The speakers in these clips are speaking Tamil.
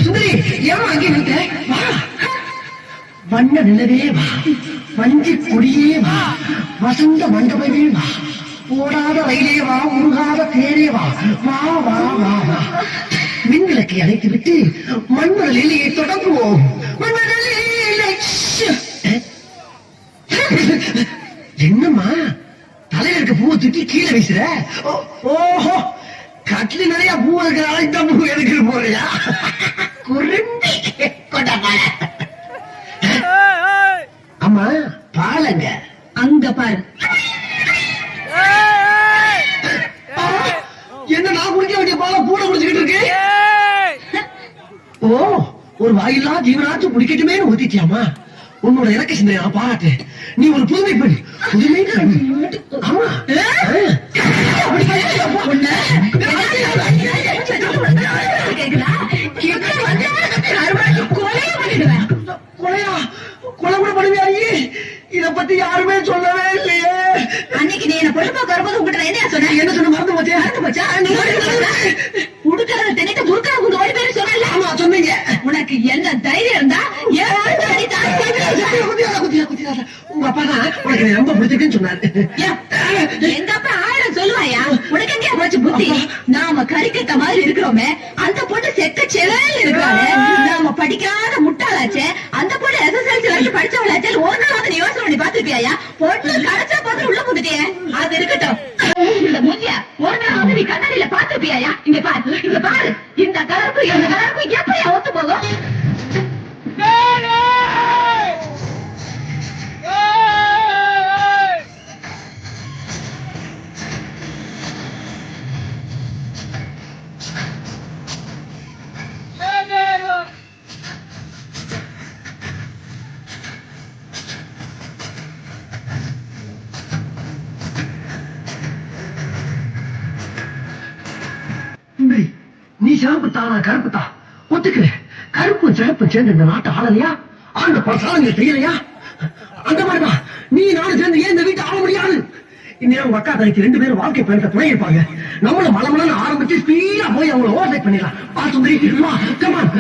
சுந்தரி ஏன் அங்கே நின்ற? வா, வண்ண நிலவே வா, வஞ்சி கொடியே வா, வசந்த மண்டபமே வா, ஓடாத ரயிலே வா, உருகாத தேரே வா, வா வா வா வா. மின்விளக்கை அணைத்து விட்டு மண்மண லீலையை தொடங்குவோம். என்னம்மா தலையில இருக்க பூவை தூக்கி கீழே வீசுற? ஓஹோ, கட்லி நிறைய பூ இருக்கிற இந்த பூ எடுக்கிற போறியா? குருண்டி கொண்ட பால. அம்மா பாலங்க அங்க பாரு. என்ன நான் குடிக்க வேண்டிய பால பூட குடிச்சுக்கிட்டு இருக்கு? ஓ, ஒரு வாயில்லா ஜீவனாச்சும் குடிக்கட்டுமே ஊத்திட்டியாமா? உன்னோட இறக்க சிந்தனை நான் பாராட்டேன். நீ ஒரு புதுமை பெண், புதுமை பெண். ஆமா, கொலையா? கொலை கூட பண்ணுவியா? இத பத்தி யாருமே சொல்லவே இல்லையே. அன்னைக்கு நீ என்ன பொழுது வரும்போது உங்ககிட்ட என்ன சொன்ன? என்ன சொன்ன? மறந்து போச்சே. மறந்து போச்சா? உடுக்கிறத தின்னுட்டு முறுக்கிற உங்க ஓடி பேரு சொன்னல. ஆமா சொன்னீங்க. உனக்கு என்ன தைரியம் இருந்தா உங்க அப்பா தான் உனக்கு ரொம்ப பிடிச்சிருக்குன்னு சொன்னாரு. எங்க அப்பா 1000 சொல்லுவாயா? உனக்கு எங்க போச்சு புத்தி? நாம கறிக்கட்ட மாதிரி இருக்கிறோமே, அந்த பொண்ணு செக்க செலவில் இருக்கிறாளே, நாம படிக்காத முட்டாளாச்சே, அந்த பொண்ணு SSLC வரைக்கும் படிச்சவளாச்சே, ஒரு நாள் நீ யோசனை பண்ணி பாத்துருப்பியா? பொண்ணு கடைச்சா பார்த்து உள்ள போட்டுட்டே. அது இருக்கட்டும், இந்த மூஞ்சியா ஒரு நாள் வந்து நீ கண்ணாடியில பாத்துருப்பியா? இங்க பாரு, இங்க பாரு, இந்த கலருக்கும் இந்த கலருக்கும் எப்படியா ஒத்து போகும்? நீ சிவப்பு தானா கருப்பு தான் ஒத்துக்கிறேன். கருப்பும் சிறப்பும் சேர்ந்து இந்த நாட்டை ஆளலையா? ஆண்ட பசாலங்க செய்யலையா? அந்த மாதிரிதான் நீ நானும் சேர்ந்து ஏன் இந்த வீட்டை ஆள முடியாது? இந்நேரம் உங்க அக்கா தனிக்கு 2 பேரும் வாழ்க்கை பயணத்தை துணை இருப்பாங்க. நம்மள மலமலன்னு ஆரம்பிச்சு ஸ்பீடா போய் அவங்களை ஓவர்டேக் பண்ணிடலாம். வா சுந்தரி, வா, கம் ஆன்.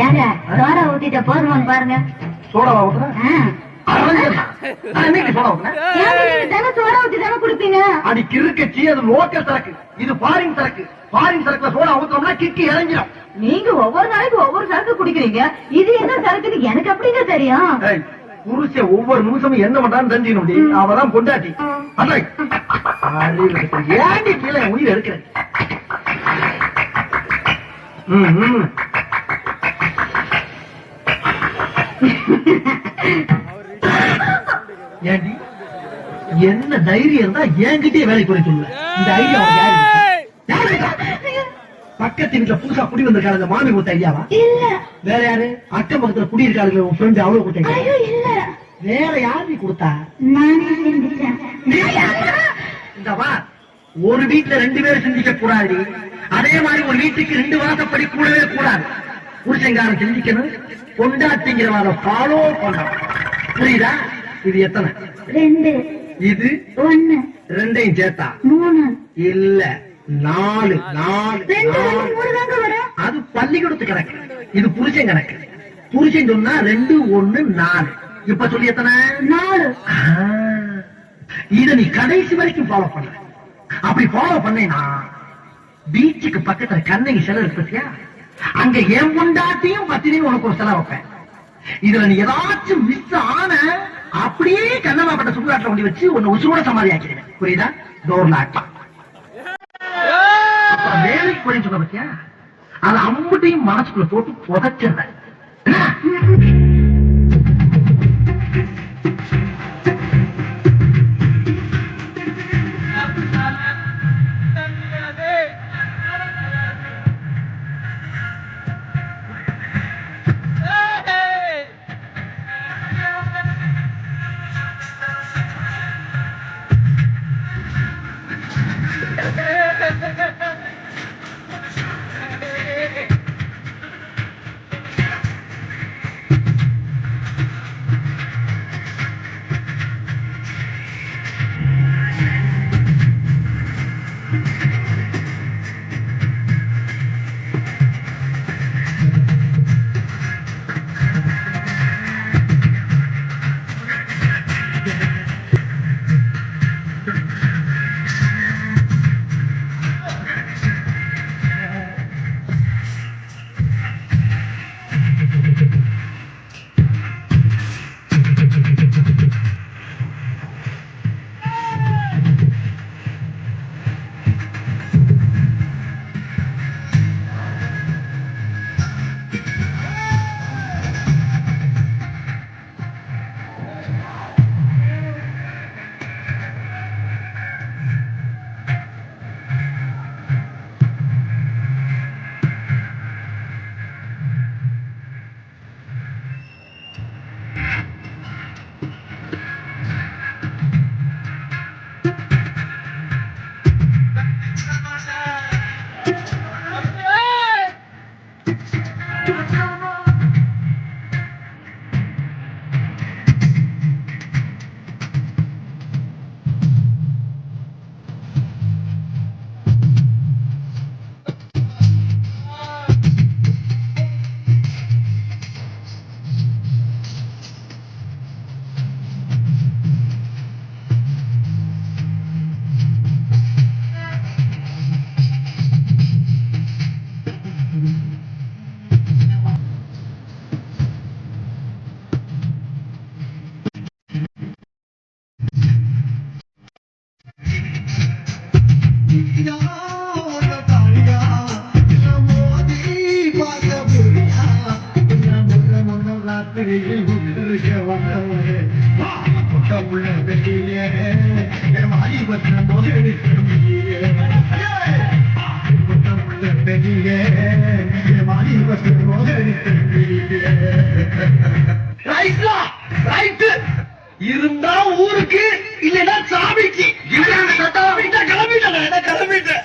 ஏங்க சோடா ஊத்திட்ட போதுமான்னு பாருங்க. சோடாவா ஊத்துற? சோடா ஊத்தி தானே குடுப்பீங்க. அடி கிறுக்கச்சி, அது லோக்கல் சரக்கு, இது ஃபாரின் சரக்கு. ஃபாரின் சரக்குல சோடா ஊத்துறோம்னா கிக்கி இறங்கிடும். நீங்க ஒவ்வொரு நாளைக்கு ஒவ்வொரு சரக்கு குடிக்கிறீங்க, இது என்ன சரக்குன்னு எனக்கு அப்படிங்க தெரியும். புருஷன் ஒவ்வொரு நிமிஷமும் என்ன பண்றான்னு தெரிஞ்சுக்கணும். அவதான் பொண்டாட்டி. ஏண்டி கீழே உயிர் எடுக்கிறேன். ஏண்டி என்ன தைரியம் இருந்தா என்கிட்டயே வேலைக்கு போய் சொல்லுவேன். இந்த ஐடியா யாரு பக்கத்து வீட்டுல புதுசா குடி வந்திருக்காரு அந்த மாமி கொடுத்த ஐயாவா? இல்ல. வேற யாரு? அக்கம் பக்கத்துல குடி இருக்காரு உன் ஃப்ரெண்ட் அவ்வளவு கொடுத்த ஐயோ இல்ல. வேற யாரு நீ கொடுத்தா? நானே செஞ்சுட்டேன். இந்த வா, ஒரு வீட்டுல 2 பேர் சிந்திக்க கூடாது. அதே மாதிரி ஒரு வீட்டுக்கு 2 வாசப்படி கூடவே கூடாது. புருஷங்காரன் சிந்திக்கணும், கொண்டாட்டிங்கிறவாத ஃபாலோ பண்ணணும். புரியுதா? இது எத்தனை? 2. இது 1. 2ஐயும் சேர்த்தா 3. இல்ல 4. 2 3 தாங்க வரும். அது பள்ளிக்கூடத்து கணக்கு, இது புருஷன் கணக்கு. புருஷன் சொன்னா 2 1 4. இப்ப சொல்லி எத்தனை? 4. இத நீ கடைசி வரைக்கும் ஃபாலோ பண்ண. அப்படி ஃபாலோ பண்ணேனா பீச்சுக்கு பக்கத்துல கண்ணகி சிலை இருக்கு பத்தியா, அங்க என் பொண்டாட்டியும் பத்தினியும் உனக்கு ஒரு சிலை வைப்பேன். இதுல நீ ஏதாச்சும் மிஸ் ஆன அப்படியே கண்ணமாப்பட்ட சுடுகாட்டில் கொண்டு வச்சு உன்னை உசுரோட சமாதி ஆக்கிடுவேன். புரியுதா? டோர்ல ஆட்டம் வேலைக்கு போய் சொன்ன பத்தியா, அது அம்புட்டையும் மனசுக்குள்ள போட்டு புதைச்சிருந்தேன். இருந்தா ஊருக்கு இல்லைன்னா சாமிக்கு கிளம்பிட்டேன்.